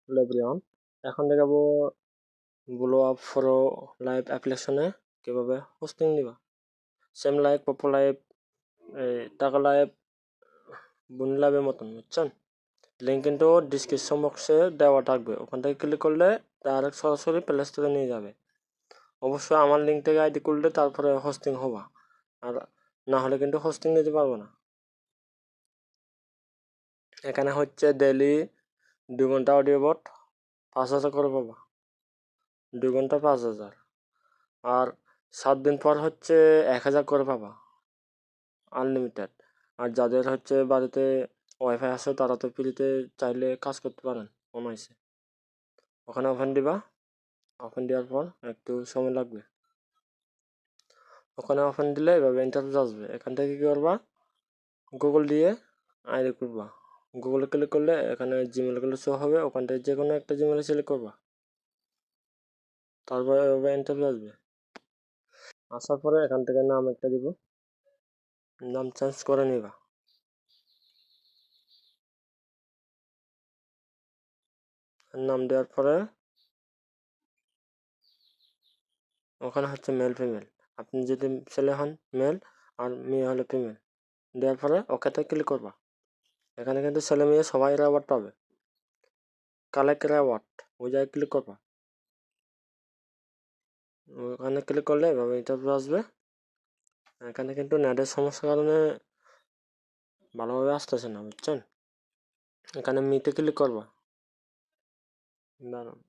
লেব্রিয়ন। এখন দেখাবো blow up for live অ্যাপ্লিকেশনে কীভাবে হোস্টিং দিবা। সেম লাইভ পপো লাইভ টাকা লাইভ বুনি লাইভের মতন, বুঝছেন? লিঙ্ক কিন্তু ডিসক্রিপশন বক্সে দেওয়া থাকবে, ওখান থেকে ক্লিক করলে ডাইরেক্ট সরাসরি প্লে স্টোরে নিয়ে যাবে। অবশ্যই আমার লিঙ্ক থেকে আইডি করলে তারপরে হোস্টিং হবা, আর না হলে কিন্তু হোস্টিং নিতে পারবো না। এখানে হচ্ছে ডেইলি 2 ঘন্টা অডিও বট 5,000 করে পাবা, 2 ঘন্টা 5,000। আর 7 দিন পর হচ্ছে 1,000 করে পাবা আনলিমিটেড। আর যাদের হচ্ছে বাড়িতে ওয়াইফাই আছে তারা তো ফ্রিতে চাইলে কাজ করতে পারেন অনায়াসে। ওখানে ওপেন দিবা, ওপেন দেওয়ার পর একটু সময় লাগবে। ওখানে ওপেন দিলে এভাবে ইন্টারফেস আসবে। এখান থেকে কী করবা, গুগল দিয়ে আইডি করবা। গুগলে ক্লিক করলে এখানে জিমেলগুলো শো হবে, ওখান থেকে যে কোনো একটা জিমেলে সিলেক্ট করবা, তারপরে এভাবে ইন্টারফেস আসবে। আসার পরে এখান থেকে নাম একটা দিব, নাম চেঞ্জ করে নিবা। নাম দেওয়ার পরে ওখানে হচ্ছে মেল ফিমেল, আপনি যদি ছেলে হন মেল আর মেয়ে হলে ফিমেল। দেওয়ার পরে ওকেতে ক্লিক করবা। এখানে কিন্তু ছেলে মেয়ে সবাই অ্যাওয়ার্ড পাবে, কালেক্ট অ্যাওয়ার্ড, ওই জায়গায় ক্লিক করবা। ওখানে ক্লিক করলে এভাবে ইন্টারভিউ আসবে। এখানে কিন্তু নেটের সমস্যার কারণে ভালোভাবে আসতেছে না, বুঝছেন? এখানে মিতে ক্লিক করবা। দাঁড়ান,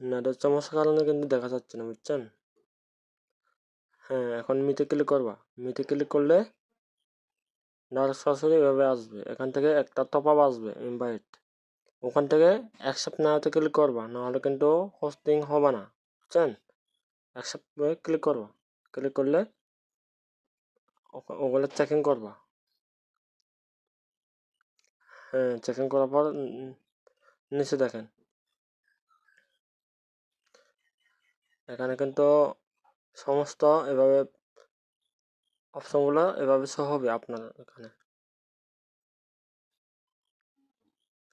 নেটের সমস্যার কারণে কিন্তু দেখা যাচ্ছে না, বুঝছেন? হ্যাঁ, এখন মিতে ক্লিক করবা। মিতে ক্লিক করলে ডাইরেক্ট সরাসরি এভাবে আসবে। এখান থেকে একটা টপ আপ আসবে, ইনভাইট। ওখান থেকে অ্যাকসেপ্ট নাওতে ক্লিক করবা, নাহলে কিন্তু হোস্টিং হবে না, বুঝছেন? অ্যাকসেপ্ট ক্লিক করবা। ক্লিক করলে ওগুলো চেকিং করবা। হ্যাঁ, চেকিং করার পর নিচে দেখেন, এখানে কিন্তু সমস্ত এভাবে অপশনগুলো এভাবে শো হবে আপনার।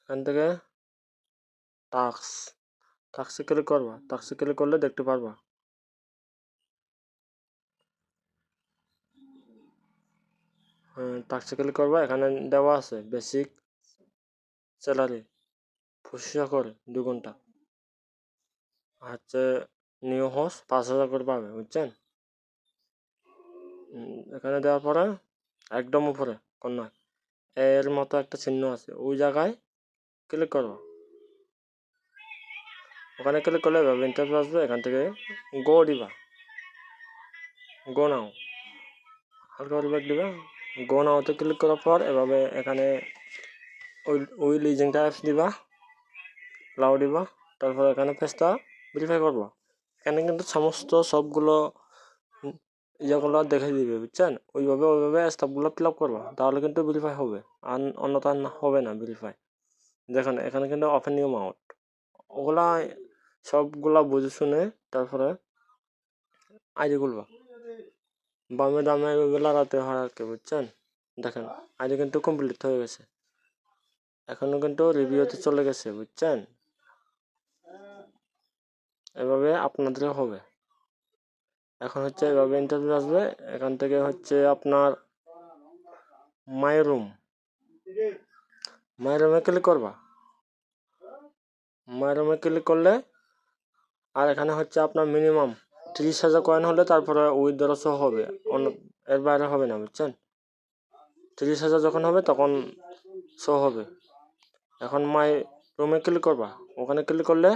এখান থেকে টাক্সে ক্লিক করবা। টাক্সে ক্লিক করলে দেখতে পারবা। টাক্সে ক্লিক করবা, এখানে দেওয়া আছে বেসিক স্যালারি 25 করে 2 ঘন্টা। হচ্ছে নিউ হোস্ট 5,000 করে পাবে, বুঝছেন? এখানে দেওয়ার পরে একদম উপরে কর্নার এর মতো একটা চিহ্ন আছে, ওই জায়গায় ক্লিক করবো। ওখানে ক্লিক করলে ইন্টারভিউ আসবে। এখান থেকে গো দিবা, গো নাও, হালকা ব্যাক দিবা। গো নাওতে ক্লিক করার পর এভাবে এখানে ওই লিজিং টাইপস দিবা, লাউ দিবা। তারপর এখানে পেজটা ভেরিফাই করবা। এখানে কিন্তু সমস্ত সবগুলো ইয়েগুলো দেখে দিবে, বুঝছেন? ওইভাবে স্টেপগুলো ফিল আপ করবা, তাহলে কিন্তু ভেরিফাই হবে। আর অন্যথা হবে না ভেরিফাই। দেখেন এখানে কিন্তু ওপেন নিউ মাউট, ওগুলা সবগুলা বুঝে শুনে তারপরে আইডি খুলবা। বামে দামে এভাবে লাগাতে হয় আর কি, বুঝছেন? দেখেন আইডি কিন্তু কমপ্লিট হয়ে গেছে, এখনো কিন্তু রিভিউতে চলে গেছে, বুঝছেন? এভাবে আপনাদের হবে। এখন হচ্ছে এভাবে ইন্টারভিউ আসবে। এখান থেকে হচ্ছে আপনার মাই রুমে ক্লিক করবা। মাই রুমে ক্লিক করলে আর এখানে হচ্ছে আপনার মিনিমাম 30,000 কয়েন হলে তারপরে উইথড্র শো হবে, এর বাইরে হবে না, বুঝছেন? 30,000 যখন হবে তখন শো হবে। এখন মাই রুমে ক্লিক করবা। ওখানে ক্লিক করলে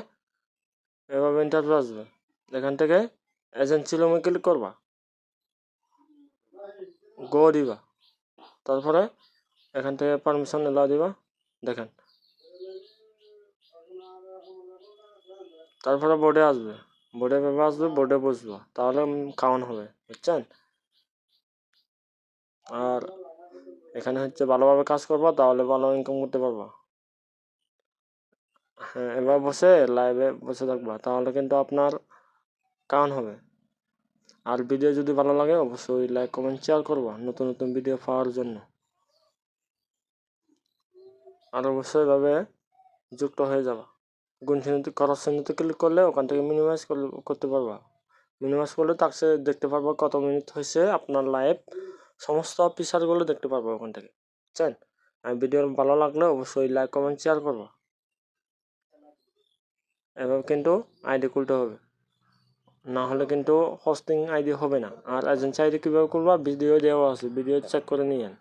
এভাবে ইন্টারভিউ আসবে। এখান থেকে এজেন্সি রুমে ক্লিক করবা, গো দিবা। তারপরে এখান থেকে পারমিশন এলাও দিবা। দেখেন তারপরে বোর্ডে আসবে, বোর্ডে ভেবে আসবে, বোর্ডে বসবো, তাহলে কাউন্ট হবে, বুঝছেন? আর এখানে হচ্ছে ভালোভাবে কাজ করবা, তাহলে ভালো ইনকাম করতে পারবা। হ্যাঁ, এবার বসে লাইভে বসে থাকবা, তাহলে কিন্তু আপনার কাউন্ট হবে। আর ভিডিও যদি ভালো লাগে অবশ্যই লাইক কমেন্ট শেয়ার করবা নতুন নতুন ভিডিও পাওয়ার জন্য। আর অবশ্যই এভাবে যুক্ত হয়ে যাবে। গুণ চিহ্নিত করার চিহ্নিত ক্লিক করলে ওখান থেকে মিনিমাইজ করতে পারবা। মিনিমাইজ করলে তার চেয়ে দেখতে পারবো কত মিনিট হয়েছে আপনার লাইভ, সমস্ত ফিচারগুলো দেখতে পারবো ওখান থেকে। বুঝছেন? ভিডিও ভালো লাগলে অবশ্যই লাইক কমেন্ট শেয়ার করবো। এভাবে কিন্তু আইডি খুলতে হবে, না হলে কিন্তু হোস্টিং আইডি হবে না। আর এজেন্সি আইডি কীভাবে খুলবা ভিডিও দেওয়া আছে, ভিডিও চেক করে নিয়েন।